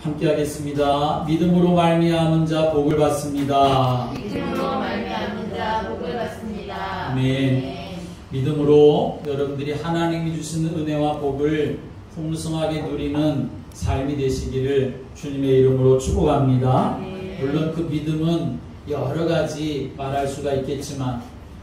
함께 하겠습니다. 믿음으로 말미암은 자 복을 받습니다. 믿음으로 말미암은 자 복을 받습니다. 아멘. 믿음으로 여러분들이 하나님이 주시는 은혜와 복을 풍성하게 누리는 삶이 되시기를 주님의 이름으로 축복합니다. 물론 그 믿음은 여러 가지 말할 수가 있겠지만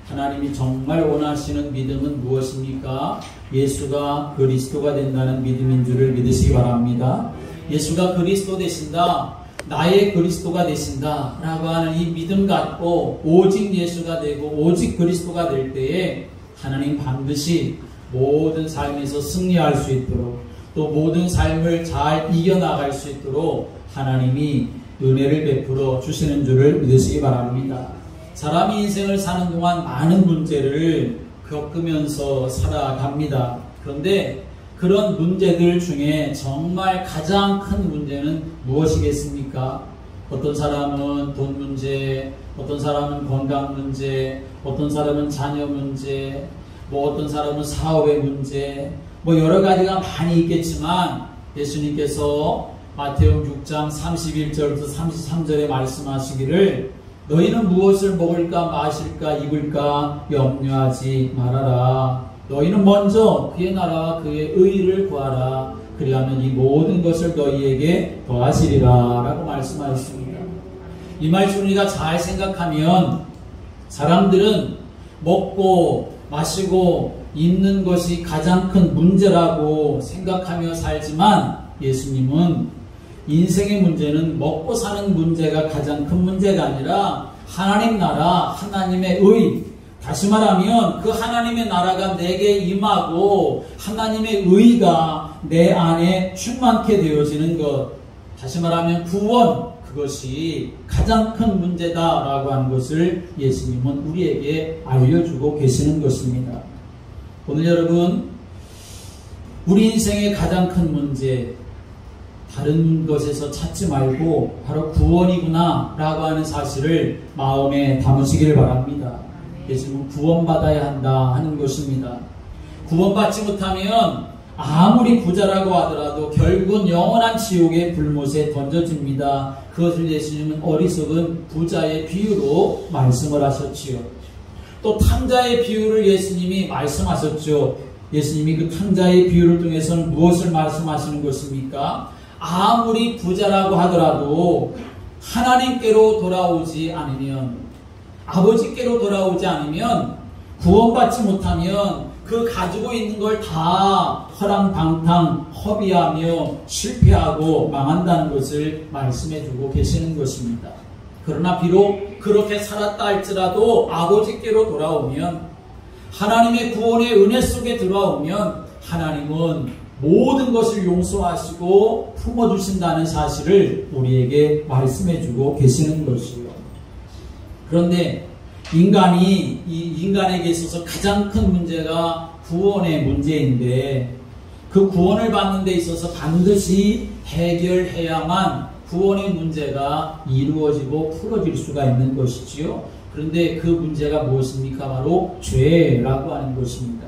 하나님이 정말 원하시는 믿음은 무엇입니까? 예수가 그리스도가 된다는 믿음인 줄을 믿으시기 바랍니다. 예수가 그리스도 되신다, 나의 그리스도가 되신다 라고 하는 이 믿음 갖고 오직 예수가 되고 오직 그리스도가 될 때에 하나님 반드시 모든 삶에서 승리할 수 있도록 또 모든 삶을 잘 이겨나갈 수 있도록 하나님이 은혜를 베풀어 주시는 줄을 믿으시기 바랍니다. 사람이 인생을 사는 동안 많은 문제를 겪으면서 살아갑니다. 그런데 그런 문제들 중에 정말 가장 큰 문제는 무엇이겠습니까? 어떤 사람은 돈 문제, 어떤 사람은 건강 문제, 어떤 사람은 자녀 문제, 어떤 사람은 사업의 문제, 여러 가지가 많이 있겠지만 예수님께서 마태복음 6장 31절부터 33절에 말씀하시기를 너희는 무엇을 먹을까 마실까 입을까 염려하지 말아라. 너희는 먼저 그의 나라와 그의 의를 구하라. 그리하면 이 모든 것을 너희에게 더하시리라 라고 말씀하셨습니다. 이 말씀을 우리가 잘 생각하면 사람들은 먹고 마시고 입는 것이 가장 큰 문제라고 생각하며 살지만 예수님은 인생의 문제는 먹고 사는 문제가 가장 큰 문제가 아니라 하나님 나라, 하나님의 의, 다시 말하면 그 하나님의 나라가 내게 임하고 하나님의 의가 내 안에 충만케 되어지는 것, 다시 말하면 구원, 그것이 가장 큰 문제다라고 하는 것을 예수님은 우리에게 알려주고 계시는 것입니다. 오늘 여러분, 우리 인생의 가장 큰 문제, 다른 것에서 찾지 말고 바로 구원이구나 라고 하는 사실을 마음에 담으시기를 바랍니다. 예수님은 구원받아야 한다 하는 것입니다. 구원받지 못하면 아무리 부자라고 하더라도 결국은 영원한 지옥의 불못에 던져집니다. 그것을 예수님은 어리석은 부자의 비유로 말씀을 하셨지요. 또 탕자의 비유를 예수님이 말씀하셨죠. 예수님이 그 탕자의 비유를 통해서는 무엇을 말씀하시는 것입니까? 아무리 부자라고 하더라도 하나님께로 돌아오지 않으면, 아버지께로 돌아오지 않으면, 구원받지 못하면 그 가지고 있는 걸 다 허랑방탕 허비하며 실패하고 망한다는 것을 말씀해주고 계시는 것입니다. 그러나 비록 그렇게 살았다 할지라도 아버지께로 돌아오면, 하나님의 구원의 은혜 속에 들어오면 하나님은 모든 것을 용서하시고 품어주신다는 사실을 우리에게 말씀해주고 계시는 것이요. 그런데 인간에게 있어서 가장 큰 문제가 구원의 문제인데 그 구원을 받는 데 있어서 반드시 해결해야만 구원의 문제가 이루어지고 풀어질 수가 있는 것이지요. 그런데 그 문제가 무엇입니까? 바로 죄라고 하는 것입니다.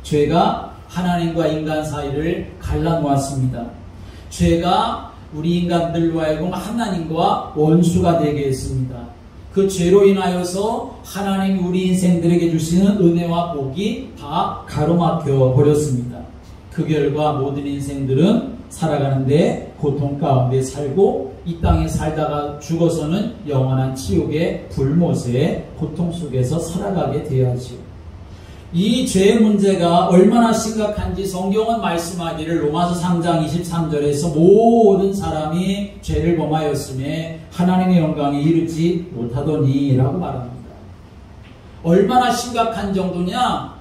죄가 하나님과 인간 사이를 갈라놓았습니다. 죄가 우리 인간들로 하여금 하나님과 원수가 되게 했습니다. 그 죄로 인하여서 하나님이 우리 인생들에게 주시는 은혜와 복이 다 가로막혀 버렸습니다. 그 결과 모든 인생들은 살아가는데 고통 가운데 살고 이 땅에 살다가 죽어서는 영원한 지옥의 불못의 고통 속에서 살아가게 되어야지요. 이 죄의 문제가 얼마나 심각한지 성경은 말씀하기를 로마서 3장 23절에서 모든 사람이 죄를 범하였음에 하나님의 영광에 이르지 못하더니 라고 말합니다. 얼마나 심각한 정도냐?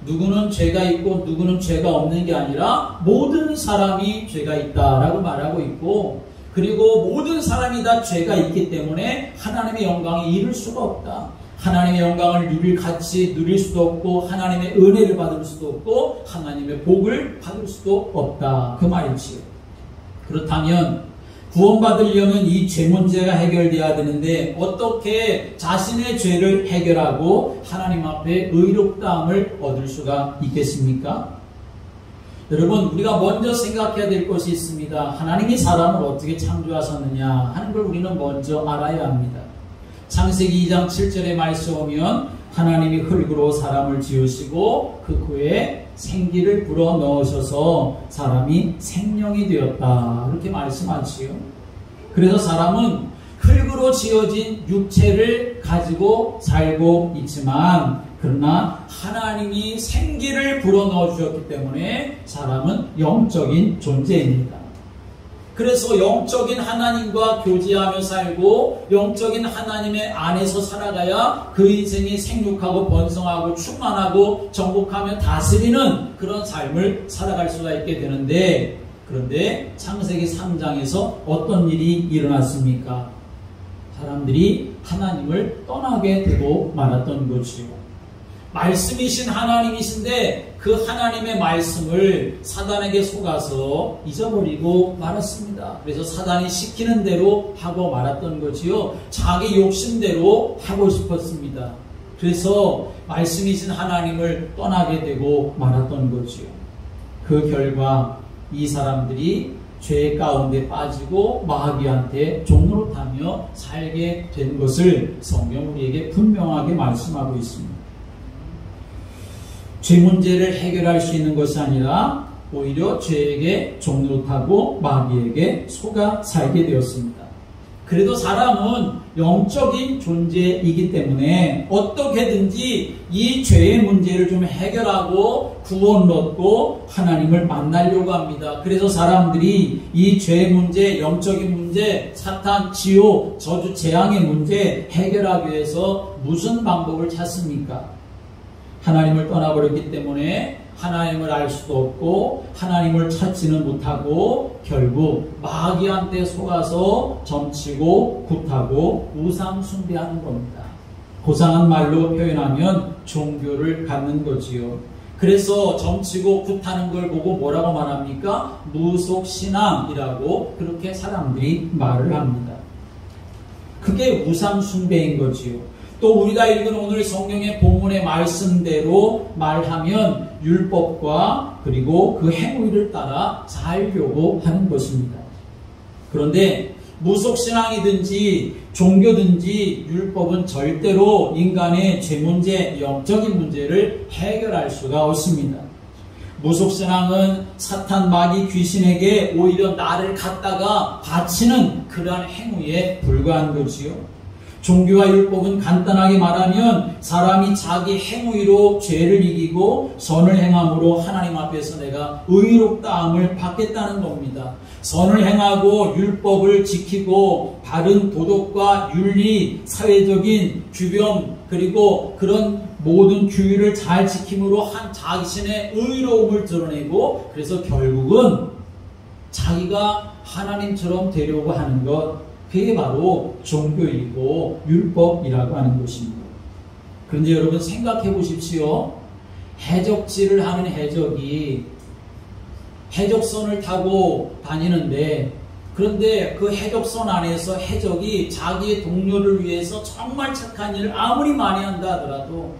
누구는 죄가 있고 누구는 죄가 없는 게 아니라 모든 사람이 죄가 있다라고 말하고 있고, 그리고 모든 사람이 다 죄가 있기 때문에 하나님의 영광에 이를 수가 없다. 하나님의 영광을 같이 누릴 수도 없고 하나님의 은혜를 받을 수도 없고 하나님의 복을 받을 수도 없다, 그 말이지요. 그렇다면 구원받으려면 이 죄 문제가 해결돼야 되는데 어떻게 자신의 죄를 해결하고 하나님 앞에 의롭다함을 얻을 수가 있겠습니까? 여러분, 우리가 먼저 생각해야 될 것이 있습니다. 하나님이 사람을 어떻게 창조하셨느냐 하는 걸 우리는 먼저 알아야 합니다. 창세기 2장 7절의 말씀 보면 하나님이 흙으로 사람을 지으시고 그 후에 생기를 불어 넣으셔서 사람이 생명이 되었다. 이렇게 말씀하지요. 그래서 사람은 흙으로 지어진 육체를 가지고 살고 있지만 그러나 하나님이 생기를 불어넣어 주셨기 때문에 사람은 영적인 존재입니다. 그래서 영적인 하나님과 교제하며 살고 영적인 하나님의 안에서 살아가야 그 인생이 생육하고 번성하고 충만하고 정복하며 다스리는 그런 삶을 살아갈 수가 있게 되는데, 그런데 창세기 3장에서 어떤 일이 일어났습니까? 사람들이 하나님을 떠나게 되고 말았던 거지요. 말씀이신 하나님이신데 그 하나님의 말씀을 사단에게 속아서 잊어버리고 말았습니다. 그래서 사단이 시키는 대로 하고 말았던 거지요. 자기 욕심대로 하고 싶었습니다. 그래서 말씀이신 하나님을 떠나게 되고 말았던 거지요. 그 결과 이 사람들이 죄 가운데 빠지고 마귀한테 종노릇하며 살게 된 것을 성경 우리에게 분명하게 말씀하고 있습니다. 죄 문제를 해결할 수 있는 것이 아니라 오히려 죄에게 종노릇하고 마귀에게 속아 살게 되었습니다. 그래도 사람은 영적인 존재이기 때문에 어떻게든지 이 죄의 문제를 좀 해결하고 구원 얻고 하나님을 만나려고 합니다. 그래서 사람들이 이 죄의 문제, 영적인 문제, 사탄, 지옥, 저주, 재앙의 문제 해결하기 위해서 무슨 방법을 찾습니까? 하나님을 떠나버렸기 때문에 하나님을 알 수도 없고 하나님을 찾지는 못하고 결국 마귀한테 속아서 점치고 굿하고 우상 숭배하는 겁니다. 고상한 말로 표현하면 종교를 갖는 거지요. 그래서 점치고 굿하는 걸 보고 뭐라고 말합니까? 무속신앙이라고 그렇게 사람들이 말을 합니다. 그게 우상 숭배인 거지요. 또 우리가 읽은 오늘 성경의 본문의 말씀대로 말하면 율법과 그리고 그 행위를 따라 살려고 하는 것입니다. 그런데 무속신앙이든지 종교든지 율법은 절대로 인간의 죄 문제, 영적인 문제를 해결할 수가 없습니다. 무속신앙은 사탄, 마귀, 귀신에게 오히려 나를 갖다가 바치는 그러한 행위에 불과한 거지요. 종교와 율법은 간단하게 말하면 사람이 자기 행위로 죄를 이기고 선을 행함으로 하나님 앞에서 내가 의롭다함을 받겠다는 겁니다. 선을 행하고 율법을 지키고 바른 도덕과 윤리, 사회적인 규범 그리고 그런 모든 규율을 잘 지킴으로 한 자신의 의로움을 드러내고 그래서 결국은 자기가 하나님처럼 되려고 하는 것, 그게 바로 종교이고 율법이라고 하는 것입니다. 그런데 여러분 생각해 보십시오. 해적질을 하는 해적이 해적선을 타고 다니는데 그런데 그 해적선 안에서 해적이 자기의 동료를 위해서 정말 착한 일을 아무리 많이 한다 하더라도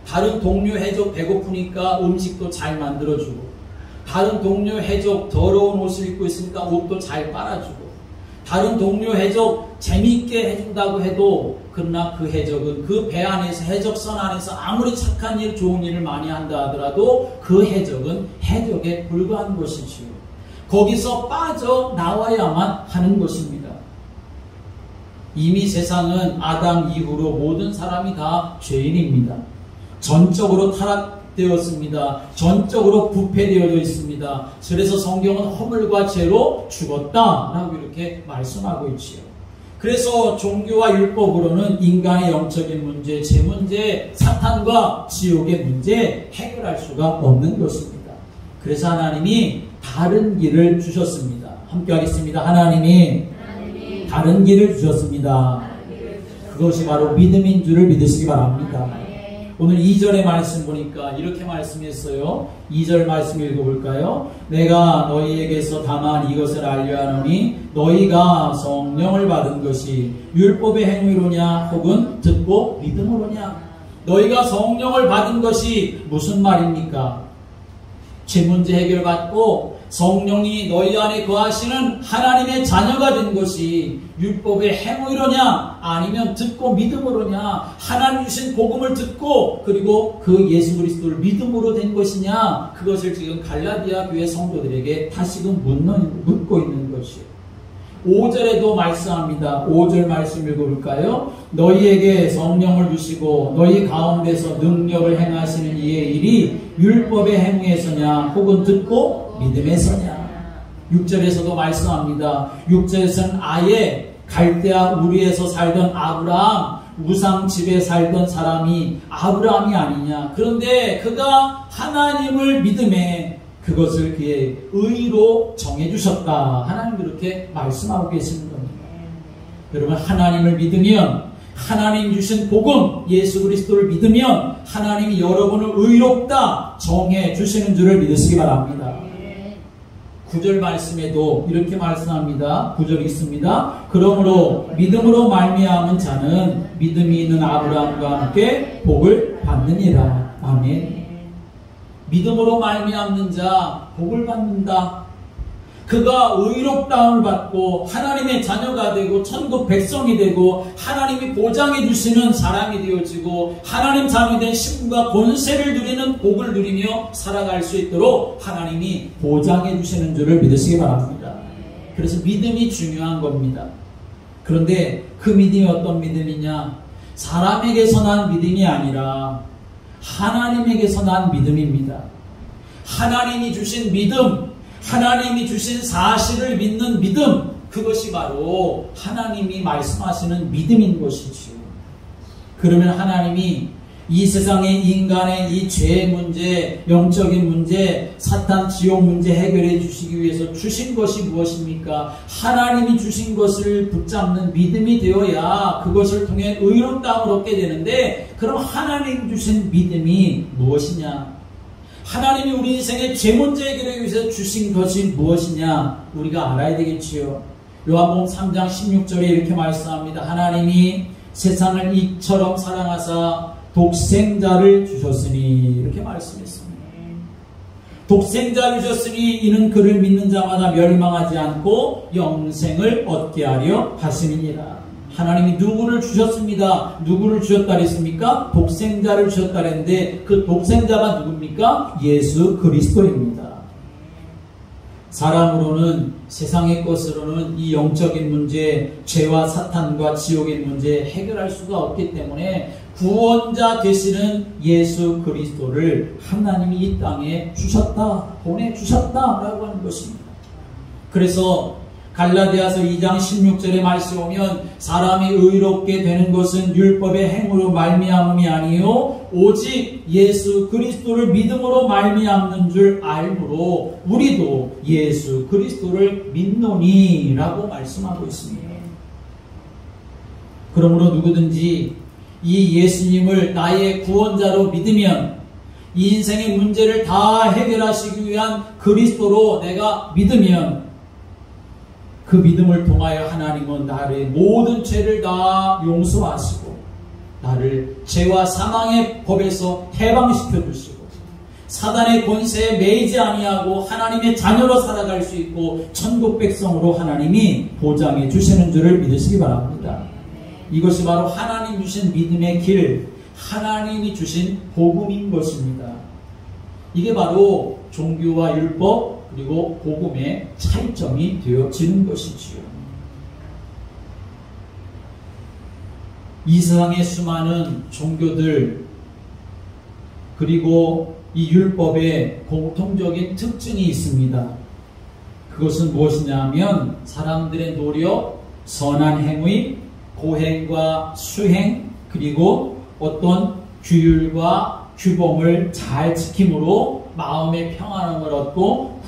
다른 동료 해적 배고프니까 음식도 잘 만들어주고 다른 동료 해적 더러운 옷을 입고 있으니까 옷도 잘 빨아주고 다른 동료 해적 재미있게 해준다고 해도 그러나 그 해적은 그 배 안에서 해적선 안에서 아무리 착한 일 좋은 일을 많이 한다 하더라도 그 해적은 해적에 불과한 것이지요. 거기서 빠져나와야만 하는 것입니다. 이미 세상은 아담 이후로 모든 사람이 다 죄인입니다. 전적으로 타락되었습니다. 전적으로 부패되어져 있습니다. 그래서 성경은 허물과 죄로 죽었다라고 이렇게 말씀하고 있지요. 그래서 종교와 율법으로는 인간의 영적인 문제, 죄 문제, 사탄과 지옥의 문제 해결할 수가 없는 것입니다. 그래서 하나님이 다른 길을 주셨습니다. 함께 하겠습니다. 하나님이 다른 길을 주셨습니다. 그것이 바로 믿음인 줄을 믿으시기 바랍니다. 오늘 2절의 말씀 보니까 이렇게 말씀했어요. 2절 말씀 읽어볼까요? 내가 너희에게서 다만 이것을 알려 하노니 너희가 성령을 받은 것이 율법의 행위로냐 혹은 듣고 믿음으로냐. 너희가 성령을 받은 것이 무슨 말입니까? 죄 문제 해결받고 성령이 너희 안에 거하시는 하나님의 자녀가 된 것이 율법의 행위로냐 아니면 듣고 믿음으로냐, 하나님 주신 복음을 듣고 그리고 그 예수 그리스도를 믿음으로 된 것이냐, 그것을 지금 갈라디아 교회 성도들에게 다시금 묻고 있는 것이에요. 5절에도 말씀합니다. 5절 말씀 읽어볼까요? 너희에게 성령을 주시고 너희 가운데서 능력을 행하시는 이의 일이 율법의 행위에서냐 혹은 듣고 믿음에서냐. 6절에서도 말씀합니다. 6절에서는 아예 갈대아 우리에서 살던 아브라함, 우상 집에 살던 사람이 아브라함이 아니냐. 그런데 그가 하나님을 믿음에 그것을 그의 의로 정해주셨다. 하나님 그렇게 말씀하고 계시는 겁니다. 여러분, 하나님을 믿으면, 하나님 주신 복음 예수 그리스도를 믿으면 하나님이 여러분을 의롭다 정해주시는 줄을 믿으시기 바랍니다. 9절 말씀에도 이렇게 말씀합니다. 9절 있습니다. 그러므로 믿음으로 말미암은 자는 믿음이 있는 아브라함과 함께 복을 받느니라. 아멘. 믿음으로 말미암는 자 복을 받는다. 그가 의롭다움을 받고 하나님의 자녀가 되고 천국 백성이 되고 하나님이 보장해 주시는 사람이 되어지고 하나님 자녀 된 신분과 권세를 누리는 복을 누리며 살아갈 수 있도록 하나님이 보장해 주시는 줄을 믿으시기 바랍니다. 그래서 믿음이 중요한 겁니다. 그런데 그 믿음이 어떤 믿음이냐? 사람에게서 난 믿음이 아니라 하나님에게서 난 믿음입니다. 하나님이 주신 믿음, 하나님이 주신 사실을 믿는 믿음, 그것이 바로 하나님이 말씀하시는 믿음인 것이지요. 그러면 하나님이 이 세상의 인간의 이 죄의 문제, 영적인 문제, 사탄 지옥 문제 해결해 주시기 위해서 주신 것이 무엇입니까? 하나님이 주신 것을 붙잡는 믿음이 되어야 그것을 통해 의롭다움을 얻게 되는데, 그럼 하나님 주신 믿음이 무엇이냐? 하나님이 우리 인생의 죄 문제 해결하기 위해서 주신 것이 무엇이냐? 우리가 알아야 되겠지요. 요한복음 3장 16절에 이렇게 말씀합니다. 하나님이 세상을 이처럼 사랑하사 독생자를 주셨으니, 이렇게 말씀했습니다. 독생자를 주셨으니 이는 그를 믿는 자마다 멸망하지 않고 영생을 얻게 하려 하심이니라. 하나님이 누구를 주셨습니다. 누구를 주셨다 그랬습니까? 독생자를 주셨다 그랬는데 그 독생자가 누굽니까? 예수 그리스도입니다. 사람으로는, 세상의 것으로는 이 영적인 문제, 죄와 사탄과 지옥의 문제 해결할 수가 없기 때문에 구원자 되시는 예수 그리스도를 하나님이 이 땅에 주셨다, 보내주셨다라고 하는 것입니다. 그래서 갈라디아서 2장 16절의 말씀에 보면 사람이 의롭게 되는 것은 율법의 행으로 말미암음이 아니요 오직 예수 그리스도를 믿음으로 말미암는 줄 알므로 우리도 예수 그리스도를 믿노니 라고 말씀하고 있습니다. 그러므로 누구든지 이 예수님을 나의 구원자로 믿으면, 이 인생의 문제를 다 해결하시기 위한 그리스도로 내가 믿으면, 그 믿음을 통하여 하나님은 나의 모든 죄를 다 용서하시고 나를 죄와 사망의 법에서 해방시켜 주시고 사단의 권세에 매이지 아니하고 하나님의 자녀로 살아갈 수 있고 천국 백성으로 하나님이 보장해 주시는 줄을 믿으시기 바랍니다. 이것이 바로 하나님 주신 믿음의 길, 하나님이 주신 복음인 것입니다. 이게 바로 종교와 율법 그리고 복음의 차이점이 되어지는 것이지요. 이 세상의 수많은 종교들 그리고 이 율법의 공통적인 특징이 있습니다. 그것은 무엇이냐면 사람들의 노력, 선한 행위, 고행과 수행, 그리고 어떤 규율과 규범을 잘 지킴으로 마음의 평안함을 얻고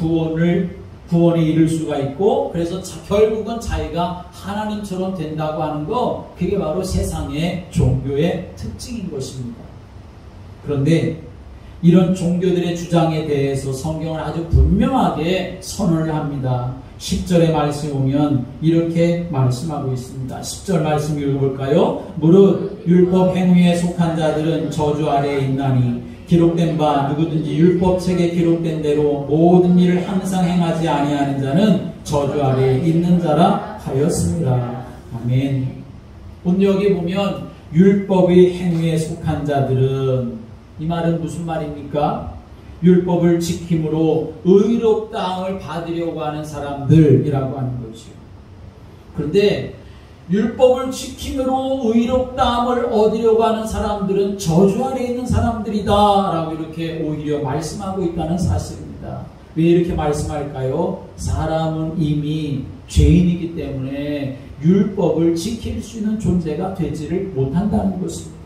구원에 이를 수가 있고, 그래서 결국은 자기가 하나님처럼 된다고 하는 거, 그게 바로 세상의 종교의 특징인 것입니다. 그런데 이런 종교들의 주장에 대해서 성경은 아주 분명하게 선언을 합니다. 10절의 말씀에 보면 이렇게 말씀하고 있습니다. 10절 말씀 읽어볼까요? 무릇 율법 행위에 속한 자들은 저주 아래에 있나니 기록된 바 누구든지 율법책에 기록된 대로 모든 일을 항상 행하지 아니하는 자는 저주 아래에 있는 자라 하였습니다. 아멘. 오늘 여기 보면 율법의 행위에 속한 자들은, 이 말은 무슨 말입니까? 율법을 지킴으로 의롭다함을 받으려고 하는 사람들이라고 하는 거죠. 그런데 율법을 지킴으로 의롭다함을 얻으려고 하는 사람들은 저주 아래에 있는 사람들이다 라고 이렇게 오히려 말씀하고 있다는 사실입니다. 왜 이렇게 말씀할까요? 사람은 이미 죄인이기 때문에 율법을 지킬 수 있는 존재가 되지를 못한다는 것입니다.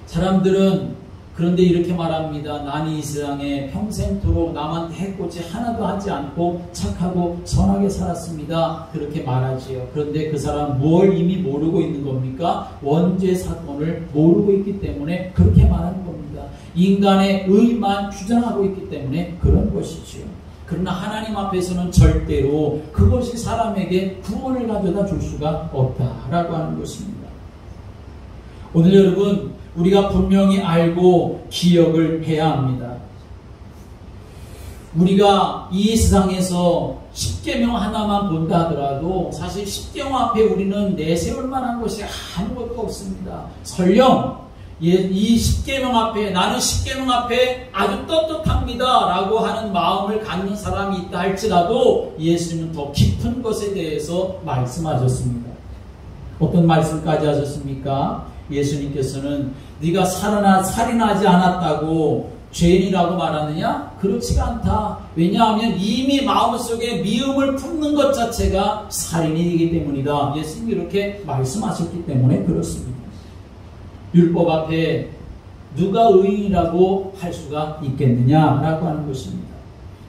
사람들은 그런데 이렇게 말합니다. 나는 이 세상에 평생토록 남한테 해코지 하나도 하지 않고 착하고 선하게 살았습니다. 그렇게 말하지요. 그런데 그 사람 뭘 이미 모르고 있는 겁니까? 원죄 사건을 모르고 있기 때문에 그렇게 말하는 겁니다. 인간의 의만 주장하고 있기 때문에 그런 것이지요. 그러나 하나님 앞에서는 절대로 그것이 사람에게 구원을 가져다 줄 수가 없다라고 하는 것입니다. 오늘 여러분, 우리가 분명히 알고 기억을 해야 합니다. 우리가 이 세상에서 십계명 하나만 본다 하더라도 사실 십계명 앞에 우리는 내세울 만한 것이 아무것도 없습니다. 설령 이 십계명 앞에, 나는 십계명 앞에 아주 떳떳합니다 라고 하는 마음을 갖는 사람이 있다 할지라도 예수님은 더 깊은 것에 대해서 말씀하셨습니다. 어떤 말씀까지 하셨습니까? 예수님께서는 네가 살인하지 않았다고 죄인이라고 말하느냐? 그렇지가 않다. 왜냐하면 이미 마음속에 미움을 품는 것 자체가 살인이기 때문이다. 예수님이 이렇게 말씀하셨기 때문에 그렇습니다. 율법 앞에 누가 의인이라고 할 수가 있겠느냐라고 하는 것입니다.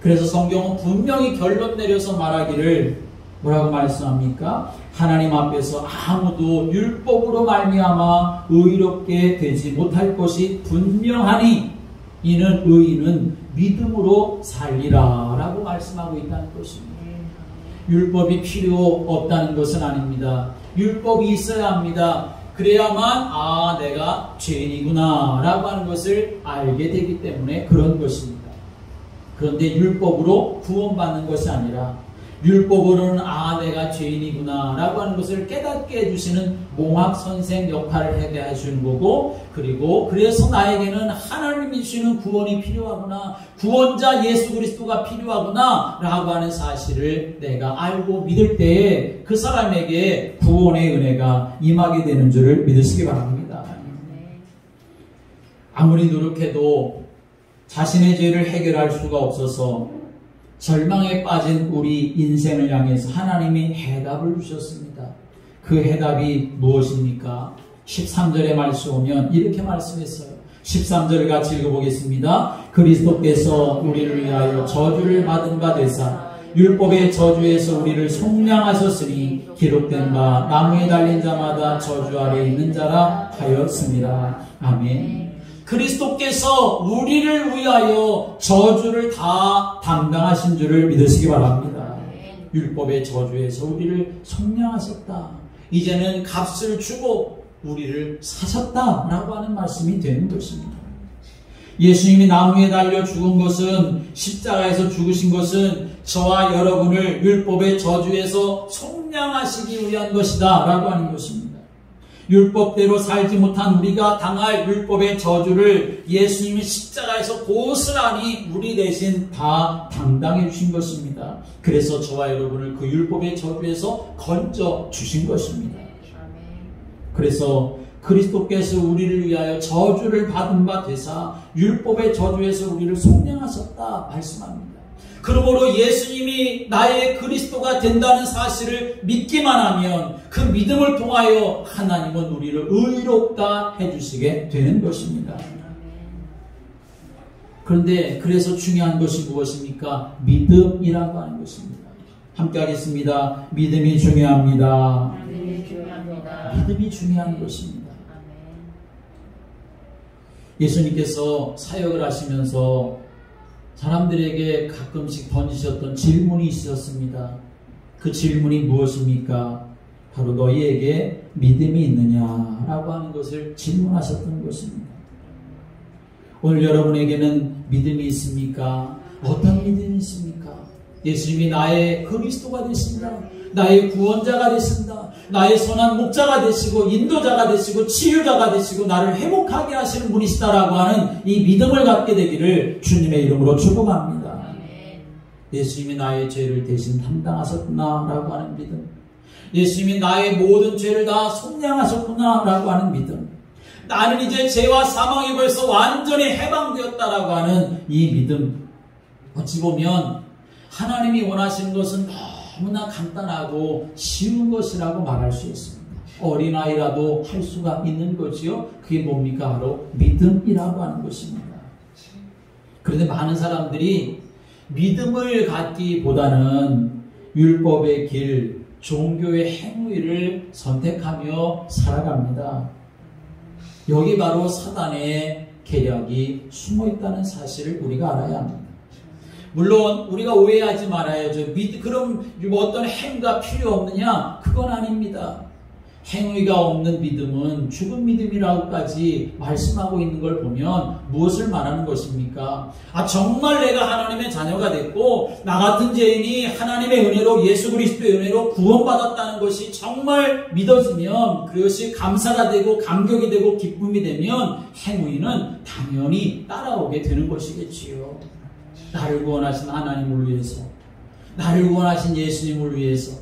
그래서 성경은 분명히 결론 내려서 말하기를 뭐라고 말씀합니까? 하나님 앞에서 아무도 율법으로 말미암아 의롭게 되지 못할 것이 분명하니 이는 의인은 믿음으로 살리라 라고 말씀하고 있다는 것입니다. 율법이 필요 없다는 것은 아닙니다. 율법이 있어야 합니다. 그래야만 내가 죄인이구나 라고 하는 것을 알게 되기 때문에 그런 것입니다. 그런데 율법으로 구원받는 것이 아니라 율법으로는 내가 죄인이구나 라고 하는 것을 깨닫게 해주시는 몽학선생 역할을 하게 해주는 거고, 그리고 그래서 나에게는 하나님이 주시는 구원이 필요하구나, 구원자 예수 그리스도가 필요하구나 라고 하는 사실을 내가 알고 믿을 때에 그 사람에게 구원의 은혜가 임하게 되는 줄을 믿으시기 바랍니다. 아무리 노력해도 자신의 죄를 해결할 수가 없어서 절망에 빠진 우리 인생을 향해서 하나님이 해답을 주셨습니다. 그 해답이 무엇입니까? 13절의 말씀 오면 이렇게 말씀했어요. 13절 같이 읽어보겠습니다. 그리스도께서 우리를 위하여 저주를 받은 바 되사 율법의 저주에서 우리를 속량하셨으니 기록된 바 나무에 달린 자마다 저주 아래 있는 자라 하였습니다. 아멘. 그리스도께서 우리를 위하여 저주를 다 담당하신 줄을 믿으시기 바랍니다. 율법의 저주에서 우리를 속량하셨다. 이제는 값을 주고 우리를 사셨다라고 하는 말씀이 되는 것입니다. 예수님이 나무에 달려 죽은 것은, 십자가에서 죽으신 것은 저와 여러분을 율법의 저주에서 속량하시기 위한 것이다 라고 하는 것입니다. 율법대로 살지 못한 우리가 당할 율법의 저주를 예수님이 십자가에서 고스란히 우리 대신 다 담당해 주신 것입니다. 그래서 저와 여러분을 그 율법의 저주에서 건져 주신 것입니다. 그래서 그리스도께서 우리를 위하여 저주를 받은 바 되사 율법의 저주에서 우리를 속량하셨다 말씀합니다. 그러므로 예수님이 나의 그리스도가 된다는 사실을 믿기만 하면 그 믿음을 통하여 하나님은 우리를 의롭다 해주시게 되는 것입니다. 그런데 그래서 중요한 것이 무엇입니까? 믿음이라고 하는 것입니다. 함께 하겠습니다. 믿음이 중요합니다. 믿음이 중요한 것입니다. 예수님께서 사역을 하시면서 사람들에게 가끔씩 던지셨던 질문이 있었습니다. 그 질문이 무엇입니까? 바로 너희에게 믿음이 있느냐라고 하는 것을 질문하셨던 것입니다. 오늘 여러분에게는 믿음이 있습니까? 어떤 믿음이 있습니까? 예수님이 나의 그리스도가 되신다. 나의 구원자가 되신다. 나의 선한 목자가 되시고 인도자가 되시고 치유자가 되시고 나를 회복하게 하시는 분이시다라고 하는 이 믿음을 갖게 되기를 주님의 이름으로 축복합니다. 예수님이 나의 죄를 대신 담당하셨구나 라고 하는 믿음, 예수님이 나의 모든 죄를 다 속량하셨구나 라고 하는 믿음, 나는 이제 죄와 사망에 벌써 완전히 해방되었다라고 하는 이 믿음, 어찌 보면 하나님이 원하시는 것은 너무나 간단하고 쉬운 것이라고 말할 수 있습니다. 어린아이라도 할 수가 있는 거지요. 그게 뭡니까? 바로 믿음이라고 하는 것입니다. 그런데 많은 사람들이 믿음을 갖기보다는 율법의 길, 종교의 행위를 선택하며 살아갑니다. 여기 바로 사단의 계략이 숨어있다는 사실을 우리가 알아야 합니다. 물론 우리가 오해하지 말아야죠. 그럼 어떤 행위가 필요 없느냐? 그건 아닙니다. 행위가 없는 믿음은 죽은 믿음이라고까지 말씀하고 있는 걸 보면 무엇을 말하는 것입니까? 정말 내가 하나님의 자녀가 됐고 나 같은 죄인이 하나님의 은혜로 예수 그리스도의 은혜로 구원받았다는 것이 정말 믿어지면 그것이 감사가 되고 감격이 되고 기쁨이 되면 행위는 당연히 따라오게 되는 것이겠지요. 나를 구원하신 하나님을 위해서, 나를 구원하신 예수님을 위해서,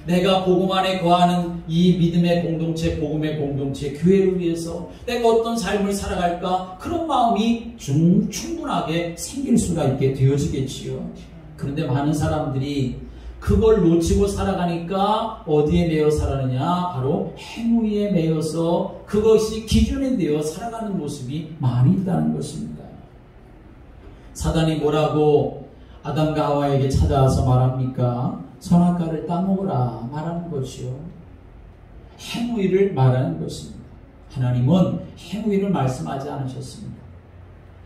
내가 복음 안에 거하는 이 믿음의 공동체, 복음의 공동체, 교회를 위해서 내가 어떤 삶을 살아갈까? 그런 마음이 충분하게 생길 수가 있게 되어지겠지요. 그런데 많은 사람들이 그걸 놓치고 살아가니까 어디에 매여 살아느냐? 바로 행위에 매여서 그것이 기준이 되어 살아가는 모습이 많이 있다는 것입니다. 사단이 뭐라고 아담과 하와에게 찾아와서 말합니까? 선악과를 따먹으라 말하는 것이요. 행위를 말하는 것입니다. 하나님은 행위를 말씀하지 않으셨습니다.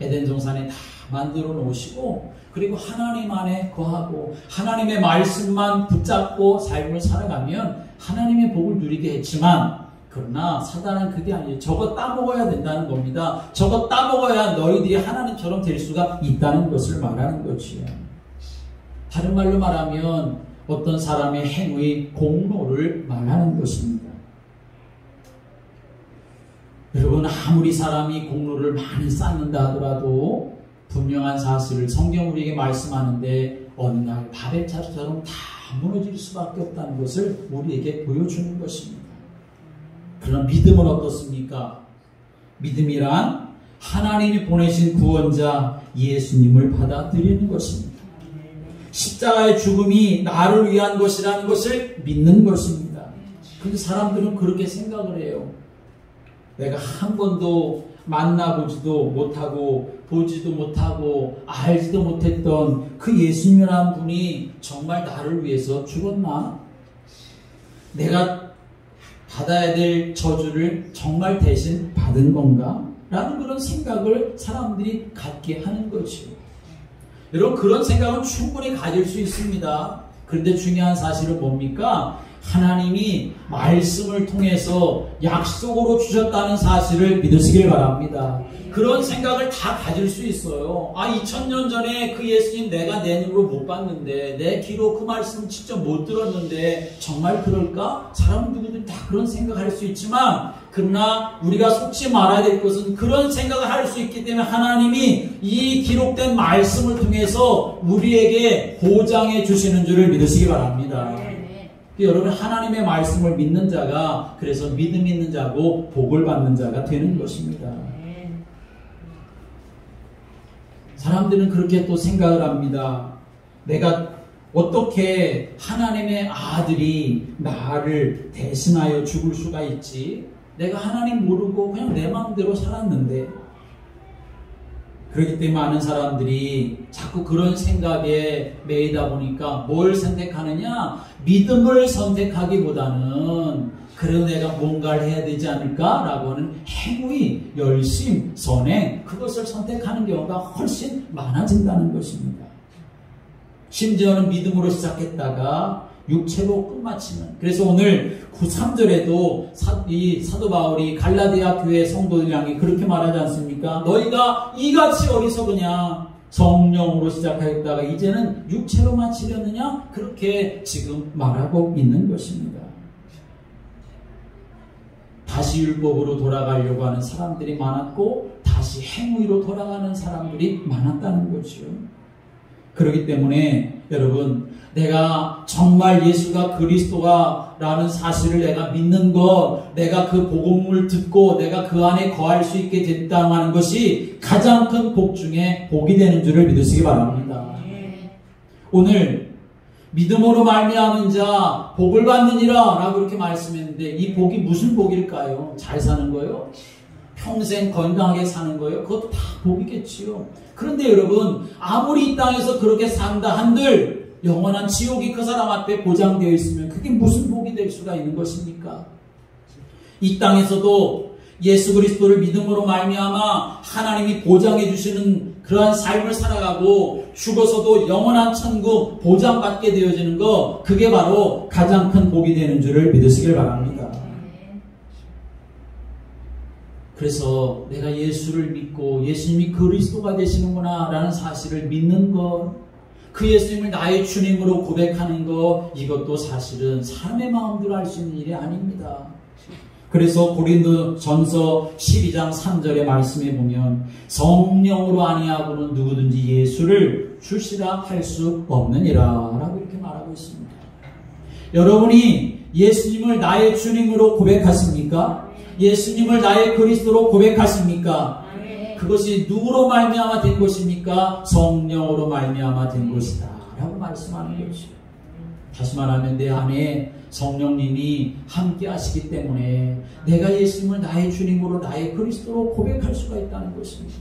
에덴 동산에 다 만들어 놓으시고 그리고 하나님 안에 거하고 하나님의 말씀만 붙잡고 삶을 살아가면 하나님의 복을 누리게 했지만, 그러나 사단은 그게 아니에요. 저거 따먹어야 된다는 겁니다. 저거 따먹어야 너희들이 하나님처럼 될 수가 있다는 것을 말하는 것이에요. 다른 말로 말하면 어떤 사람의 행위, 공로를 말하는 것입니다. 여러분, 아무리 사람이 공로를 많이 쌓는다 하더라도 분명한 사실을 성경 우리에게 말씀하는데 어느 날 바벨탑처럼 다 무너질 수밖에 없다는 것을 우리에게 보여주는 것입니다. 그러나 믿음은 어떻습니까? 믿음이란 하나님이 보내신 구원자 예수님을 받아들이는 것입니다. 십자가의 죽음이 나를 위한 것이라는 것을 믿는 것입니다. 그런데 사람들은 그렇게 생각을 해요. 내가 한 번도 만나보지도 못하고 보지도 못하고 알지도 못했던 그 예수님이라는 분이 정말 나를 위해서 죽었나? 내가 받아야 될 저주를 정말 대신 받은 건가? 라는 그런 생각을 사람들이 갖게 하는 것이요. 여러분, 그런 생각은 충분히 가질 수 있습니다. 그런데 중요한 사실은 뭡니까? 하나님이 말씀을 통해서 약속으로 주셨다는 사실을 믿으시길 바랍니다. 그런 생각을 다 가질 수 있어요. 2000년 전에 그 예수님 내가 내 눈으로 못 봤는데, 내 귀로 그 말씀 직접 못 들었는데 정말 그럴까? 사람 누구든 다 그런 생각할 수 있지만, 그러나 우리가 속지 말아야 될 것은 그런 생각을 할 수 있기 때문에 하나님이 이 기록된 말씀을 통해서 우리에게 보장해 주시는 줄을 믿으시기 바랍니다. 여러분, 하나님의 말씀을 믿는 자가 그래서 믿음 있는 자고 복을 받는 자가 되는 것입니다. 사람들은 그렇게 또 생각을 합니다. 내가 어떻게 하나님의 아들이 나를 대신하여 죽을 수가 있지? 내가 하나님 모르고 그냥 내 마음대로 살았는데. 그렇기 때문에 많은 사람들이 자꾸 그런 생각에 매이다 보니까 뭘 선택하느냐? 믿음을 선택하기보다는 그래도 내가 뭔가를 해야 되지 않을까라고 하는 행위, 열심, 선행, 그것을 선택하는 경우가 훨씬 많아진다는 것입니다. 심지어는 믿음으로 시작했다가 육체로 끝마치는. 그래서 오늘 3절에도 이 사도 바울이 갈라디아 교회 성도들 향해 그렇게 말하지 않습니까? 너희가 이같이 어리석으냐? 성령으로 시작하였다가 이제는 육체로 마치려느냐? 그렇게 지금 말하고 있는 것입니다. 다시 율법으로 돌아가려고 하는 사람들이 많았고 다시 행위로 돌아가는 사람들이 많았다는 거죠. 그렇기 때문에 여러분, 내가 정말 예수가 그리스도가라는 사실을 내가 믿는 것, 내가 그 복음을 듣고 내가 그 안에 거할 수 있게 됐다고 하는 것이 가장 큰 복 중에 복이 되는 줄을 믿으시기 바랍니다. 오늘 믿음으로 말미암은 자 복을 받느니라 라고 이렇게 말씀했는데, 이 복이 무슨 복일까요? 잘 사는 거요? 평생 건강하게 사는 거예요? 그것도 다 복이겠지요. 그런데 여러분, 아무리 이 땅에서 그렇게 산다 한들 영원한 지옥이 그 사람 앞에 보장되어 있으면 그게 무슨 복이 될 수가 있는 것입니까? 이 땅에서도 예수 그리스도를 믿음으로 말미암아 하나님이 보장해 주시는 그러한 삶을 살아가고 죽어서도 영원한 천국 보장받게 되어지는 것, 그게 바로 가장 큰 복이 되는 줄을 믿으시길 바랍니다. 그래서 내가 예수를 믿고 예수님이 그리스도가 되시는구나 라는 사실을 믿는 것, 그 예수님을 나의 주님으로 고백하는 것, 이것도 사실은 사람의 마음대로 할 수 있는 일이 아닙니다. 그래서 고린도전서 12장 3절의 말씀에 보면 성령으로 아니하고는 누구든지 예수를 주시라 할 수 없느니라 라고 이렇게 말하고 있습니다. 여러분이 예수님을 나의 주님으로 고백하십니까? 예수님을 나의 그리스도로 고백하십니까? 그것이 누구로 말미암아 된 것입니까? 성령으로 말미암아 된 것이다 라고 말씀하는 것이죠. 다시 말하면 내 안에 성령님이 함께 하시기 때문에 내가 예수님을 나의 주님으로 나의 그리스도로 고백할 수가 있다는 것입니다.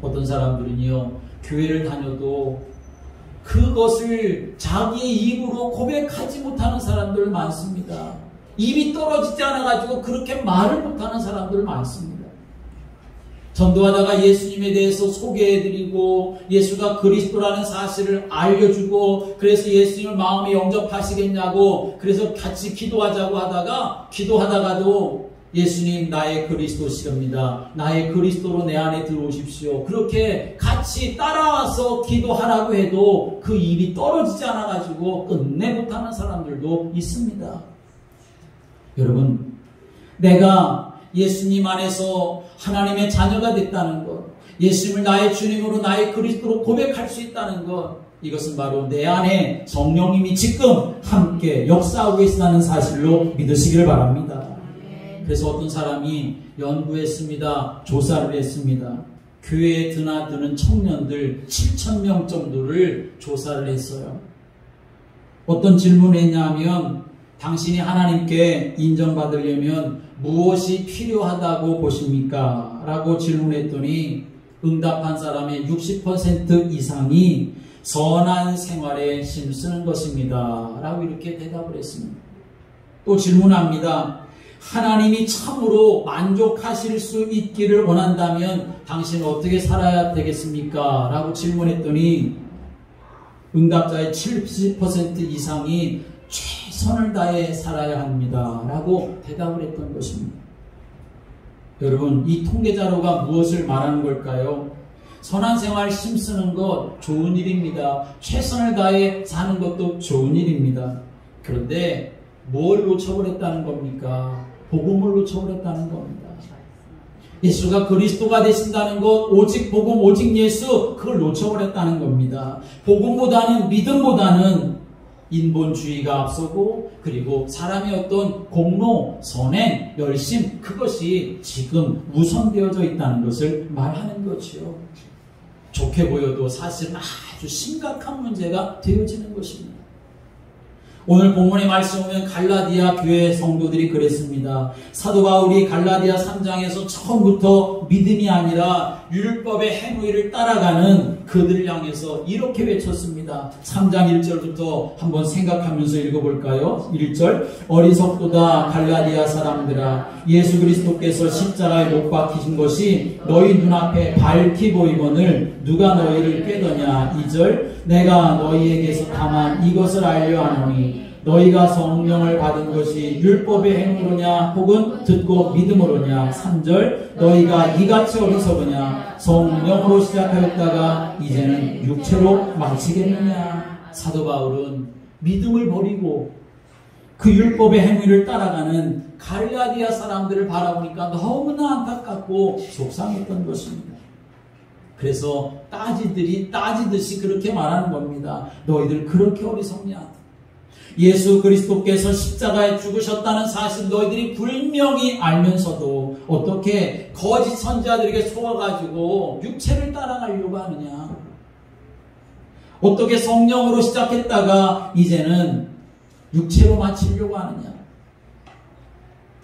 어떤 사람들은요, 교회를 다녀도 그것을 자기의 입으로 고백하지 못하는 사람들 많습니다. 입이 떨어지지 않아가지고 그렇게 말을 못하는 사람들 많습니다. 전도하다가 예수님에 대해서 소개해드리고 예수가 그리스도라는 사실을 알려주고 그래서 예수님을 마음에 영접하시겠냐고 그래서 같이 기도하자고 하다가 기도하다가도 예수님 나의 그리스도시랍니다. 나의 그리스도로 내 안에 들어오십시오. 그렇게 같이 따라와서 기도하라고 해도 그 입이 떨어지지 않아가지고 끝내 못하는 사람들도 있습니다. 여러분, 내가 예수님 안에서 하나님의 자녀가 됐다는 것, 예수님을 나의 주님으로 나의 그리스도로 고백할 수 있다는 것, 이것은 바로 내 안에 성령님이 지금 함께 역사하고 계시다는 사실로 믿으시기를 바랍니다. 그래서 어떤 사람이 연구했습니다. 조사를 했습니다. 교회에 드나드는 청년들 7,000명 정도를 조사를 했어요. 어떤 질문을 했냐면, 당신이 하나님께 인정받으려면 무엇이 필요하다고 보십니까? 라고 질문했더니 응답한 사람의 60% 이상이 선한 생활에 힘쓰는 것입니다. 라고 이렇게 대답을 했습니다. 또 질문합니다. 하나님이 참으로 만족하실 수 있기를 원한다면 당신은 어떻게 살아야 되겠습니까? 라고 질문했더니 응답자의 70% 이상이 최선을 다해 살아야 합니다. 라고 대답을 했던 것입니다. 여러분, 이 통계자료가 무엇을 말하는 걸까요? 선한 생활 힘쓰는 것 좋은 일입니다. 최선을 다해 사는 것도 좋은 일입니다. 그런데 뭘 놓쳐버렸다는 겁니까? 복음을 놓쳐버렸다는 겁니다. 예수가 그리스도가 되신다는 것, 오직 복음, 오직 예수, 그걸 놓쳐버렸다는 겁니다. 복음보다는, 믿음보다는 인본주의가 앞서고, 그리고 사람의 어떤 공로, 선행, 열심, 그것이 지금 우선되어져 있다는 것을 말하는 거지요. 좋게 보여도 사실은 아주 심각한 문제가 되어지는 것입니다. 오늘 본문의 말씀 보면 갈라디아 교회 성도들이 그랬습니다. 사도 바울이 갈라디아 3장에서 처음부터 믿음이 아니라 율법의 행위를 따라가는 그들을 향해서 이렇게 외쳤습니다. 3장 1절부터 한번 생각하면서 읽어볼까요? 1절, 어리석도다 갈라디아 사람들아, 예수 그리스도께서 십자가에 못 박히신 것이 너희 눈앞에 밝히 보이거늘 누가 너희를 꾀더냐. 2절, 내가 너희에게서 다만 이것을 알려 하노니 너희가 성령을 받은 것이 율법의 행위로냐 혹은 듣고 믿음으로냐. 3절 너희가 이같이 어리석으냐. 성령으로 시작하였다가 이제는 육체로 마치겠느냐. 사도 바울은 믿음을 버리고 그 율법의 행위를 따라가는 갈라디아 사람들을 바라보니까 너무나 안타깝고 속상했던 것입니다. 그래서 따지듯이 그렇게 말하는 겁니다. 너희들 그렇게 어리석냐. 예수 그리스도께서 십자가에 죽으셨다는 사실 너희들이 분명히 알면서도 어떻게 거짓 선지자들에게 속아가지고 육체를 따라가려고 하느냐. 어떻게 성령으로 시작했다가 이제는 육체로 마치려고 하느냐.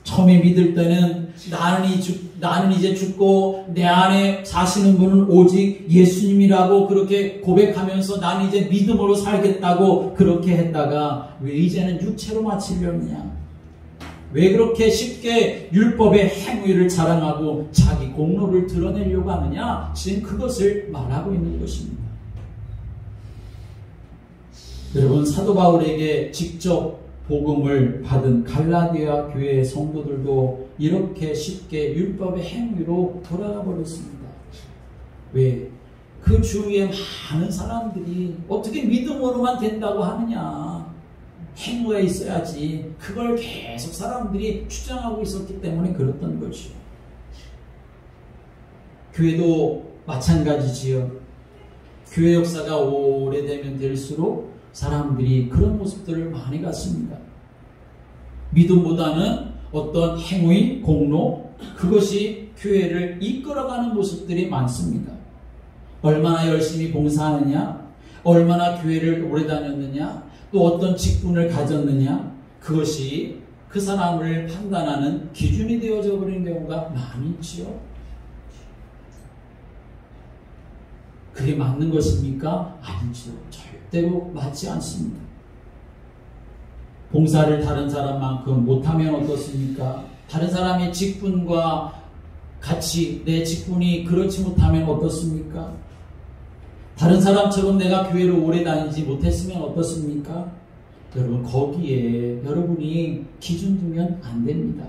처음에 믿을 때는 나는 이제 죽고 내 안에 사시는 분은 오직 예수님이라고 그렇게 고백하면서 나는 이제 믿음으로 살겠다고 그렇게 했다가 왜 이제는 육체로 마치려느냐. 왜 그렇게 쉽게 율법의 행위를 자랑하고 자기 공로를 드러내려고 하느냐. 지금 그것을 말하고 있는 것입니다. 여러분, 사도 바울에게 직접 복음을 받은 갈라디아 교회의 성도들도 이렇게 쉽게 율법의 행위로 돌아가 버렸습니다. 왜? 그 주위에 많은 사람들이 어떻게 믿음으로만 된다고 하느냐. 행위가 있어야지. 그걸 계속 사람들이 주장하고 있었기 때문에 그랬던 거죠. 교회도 마찬가지지요. 교회 역사가 오래되면 될수록 사람들이 그런 모습들을 많이 갖습니다. 믿음보다는 어떤 행위, 공로, 그것이 교회를 이끌어가는 모습들이 많습니다. 얼마나 열심히 봉사하느냐, 얼마나 교회를 오래 다녔느냐, 또 어떤 직분을 가졌느냐, 그것이 그 사람을 판단하는 기준이 되어져 버린 경우가 많이 있지요. 그게 맞는 것입니까? 아니죠. 절대로 맞지 않습니다. 봉사를 다른 사람만큼 못하면 어떻습니까? 다른 사람의 직분과 같이 내 직분이 그렇지 못하면 어떻습니까? 다른 사람처럼 내가 교회를 오래 다니지 못했으면 어떻습니까? 여러분, 거기에 여러분이 기준 두면 안 됩니다.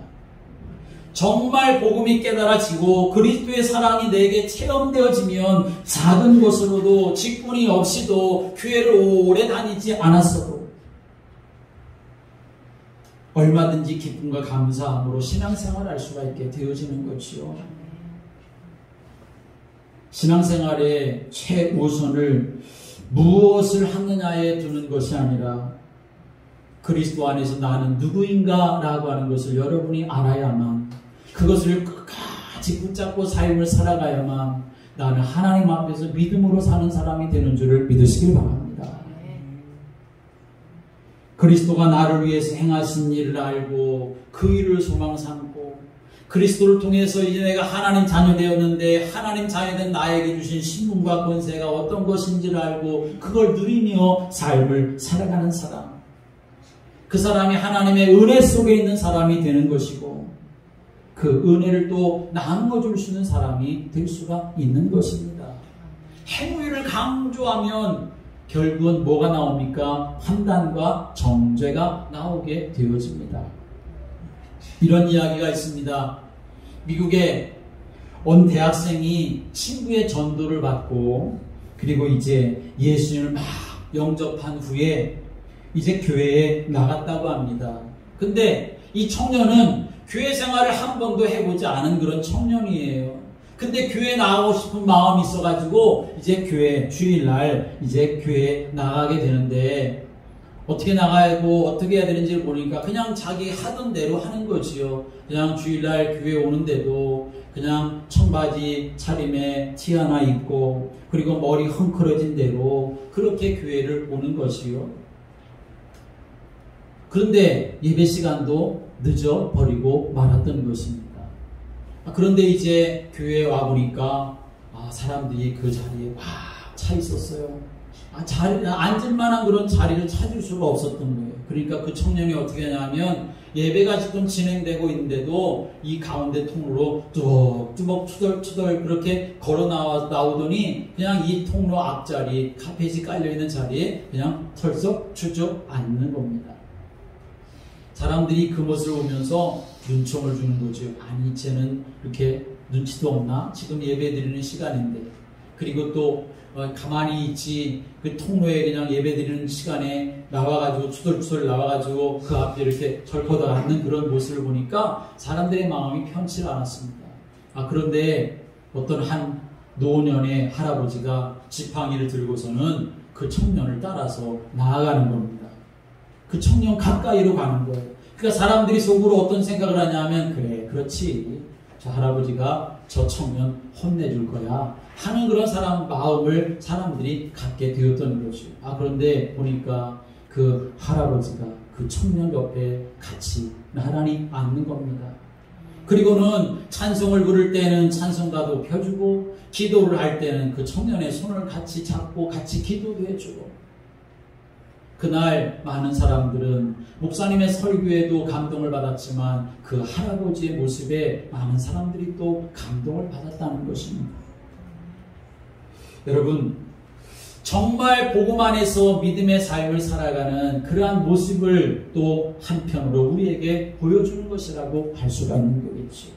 정말 복음이 깨달아지고 그리스도의 사랑이 내게 체험되어지면 작은 것으로도 직분이 없이도 교회를 오래 다니지 않았어도 얼마든지 기쁨과 감사함으로 신앙생활을 할 수가 있게 되어지는 것이요. 신앙생활의 최우선을 무엇을 하느냐에 두는 것이 아니라 그리스도 안에서 나는 누구인가 라고 하는 것을 여러분이 알아야만, 그것을 끝까지 붙잡고 삶을 살아가야만 나는 하나님 앞에서 믿음으로 사는 사람이 되는 줄을 믿으시길 바랍니다. 그리스도가 나를 위해서 행하신 일을 알고 그 일을 소망 삼고 그리스도를 통해서 이제 내가 하나님 자녀 되었는데 하나님 자녀 된 나에게 주신 신분과 권세가 어떤 것인지를 알고 그걸 누리며 삶을 살아가는 사람, 그 사람이 하나님의 은혜 속에 있는 사람이 되는 것이고 그 은혜를 또 나누어줄 수 있는 사람이 될 수가 있는 것입니다. 행위를 강조하면 결국은 뭐가 나옵니까? 판단과 정죄가 나오게 되어집니다. 이런 이야기가 있습니다. 미국에 온 대학생이 친구의 전도를 받고 그리고 이제 예수님을 막 영접한 후에 이제 교회에 나갔다고 합니다. 근데 이 청년은 교회 생활을 한 번도 해보지 않은 그런 청년이에요. 근데 교회 나가고 싶은 마음이 있어가지고 이제 교회 주일날 이제 교회에 나가게 되는데 어떻게 나가고 어떻게 해야 되는지 모르니까 그냥 자기 하던 대로 하는 거지요. 그냥 주일날 교회 오는데도 그냥 청바지 차림에 티 하나 입고 그리고 머리 헝클어진 대로 그렇게 교회를 오는 것이요. 그런데 예배 시간도 늦어버리고 말았던 것입니다. 그런데 이제 교회에 와보니까 사람들이 그 자리에 꽉 차 있었어요. 앉을 만한 그런 자리를 찾을 수가 없었던 거예요. 그러니까 그 청년이 어떻게 하냐면 예배가 지금 진행되고 있는데도 이 가운데 통로로 뚜벅뚜벅 투덜투덜 그렇게 걸어 나오더니 그냥 이 통로 앞자리 카펫이 깔려있는 자리에 그냥 털썩 추적 앉는 겁니다. 사람들이 그 모습을 보면서 눈총을 주는 거죠. 아니 쟤는 이렇게 눈치도 없나? 지금 예배 드리는 시간인데. 그리고 또 가만히 있지 그 통로에 그냥 예배 드리는 시간에 나와가지고 투덜투덜 나와가지고 그 앞에 이렇게 절거덕 앉는 그런 모습을 보니까 사람들의 마음이 편치 않았습니다. 그런데 어떤 한 노년의 할아버지가 지팡이를 들고서는 그 청년을 따라서 나아가는 겁니다. 그 청년 가까이로 가는 거예요. 그러니까 사람들이 속으로 어떤 생각을 하냐면 그래 그렇지 저 할아버지가 저 청년 혼내줄 거야 하는 그런 마음을 사람들이 갖게 되었던 거죠. 그런데 보니까 그 할아버지가 그 청년 옆에 같이 나란히 앉는 겁니다. 그리고는 찬송을 부를 때는 찬송가도 펴주고 기도를 할 때는 그 청년의 손을 같이 잡고 같이 기도도 해주고 그날 많은 사람들은 목사님의 설교에도 감동을 받았지만 그 할아버지의 모습에 많은 사람들이 또 감동을 받았다는 것입니다. 여러분 정말 복음 안에서 믿음의 삶을 살아가는 그러한 모습을 또 한편으로 우리에게 보여주는 것이라고 할 수가 있는 거겠죠.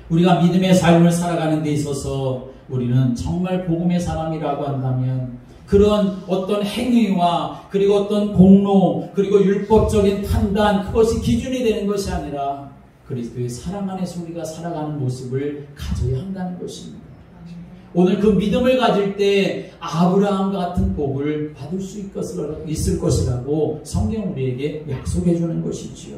우리가 믿음의 삶을 살아가는 데 있어서 우리는 정말 복음의 사람이라고 한다면 그런 어떤 행위와 그리고 어떤 공로 그리고 율법적인 판단 그것이 기준이 되는 것이 아니라 그리스도의 사랑 안에서 우리가 살아가는 모습을 가져야 한다는 것입니다. 오늘 그 믿음을 가질 때 아브라함 같은 복을 받을 수 있을 것이라고 성경 우리에게 약속해 주는 것이지요.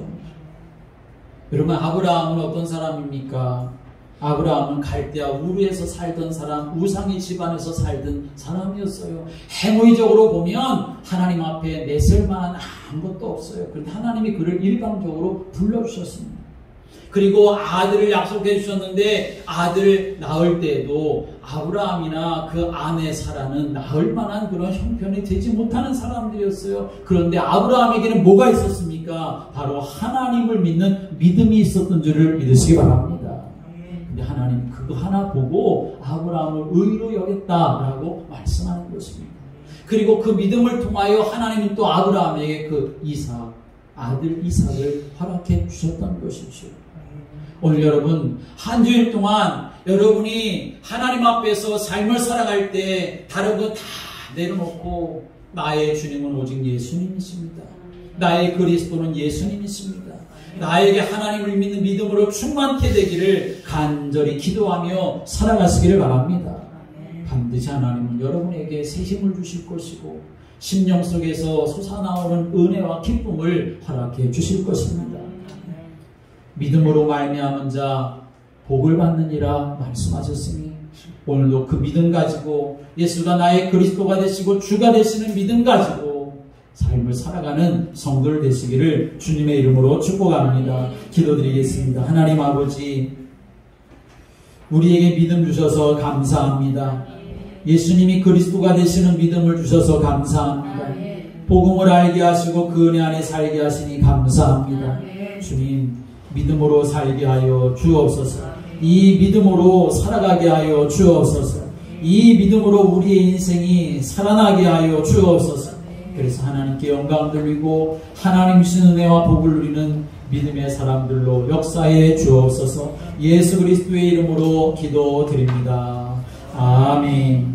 여러분 아브라함은 어떤 사람입니까? 아브라함은 갈대아 우르에서 살던 사람, 우상의 집안에서 살던 사람이었어요. 행위적으로 보면 하나님 앞에 내세울 만한 아무것도 없어요. 그런데 하나님이 그를 일방적으로 불러주셨습니다. 그리고 아들을 약속해 주셨는데 아들 낳을 때에도 아브라함이나 그 아내 사라는 낳을 만한 그런 형편이 되지 못하는 사람들이었어요. 그런데 아브라함에게는 뭐가 있었습니까? 바로 하나님을 믿는 믿음이 있었던 줄을 믿으시기 바랍니다. 근데 하나님 그거 하나 보고 아브라함을 의로 여겼다라고 말씀하는 것입니다. 그리고 그 믿음을 통하여 하나님은 또 아브라함에게 그 아들 이삭을 허락해 주셨던 것이죠. 오늘 여러분 한 주일 동안 여러분이 하나님 앞에서 삶을 살아갈 때 다른 거 다 내려놓고 나의 주님은 오직 예수님이십니다. 나의 그리스도는 예수님이십니다. 나에게 하나님을 믿는 믿음으로 충만케 되기를 간절히 기도하며 살아가시기를 바랍니다. 반드시 하나님은 여러분에게 새 힘을 주실 것이고 심령 속에서 솟아나오는 은혜와 기쁨을 허락해 주실 것입니다. 믿음으로 말미암은 자 복을 받느니라 말씀하셨으니 오늘도 그 믿음 가지고 예수가 나의 그리스도가 되시고 주가 되시는 믿음 가지고 삶을 살아가는 성도들 되시기를 주님의 이름으로 축복합니다. 기도드리겠습니다. 하나님 아버지 우리에게 믿음 주셔서 감사합니다. 예수님이 그리스도가 되시는 믿음을 주셔서 감사합니다. 복음을 알게 하시고 그 은혜 안에 살게 하시니 감사합니다. 주님 믿음으로 살게 하여 주옵소서. 이 믿음으로 살아가게 하여 주옵소서. 이 믿음으로 우리의 인생이 살아나게 하여 주옵소서. 그래서 하나님께 영광 돌리고 하나님 주신 은혜와 복을 누리는 믿음의 사람들로 역사해 주옵소서. 예수 그리스도의 이름으로 기도드립니다. 아멘.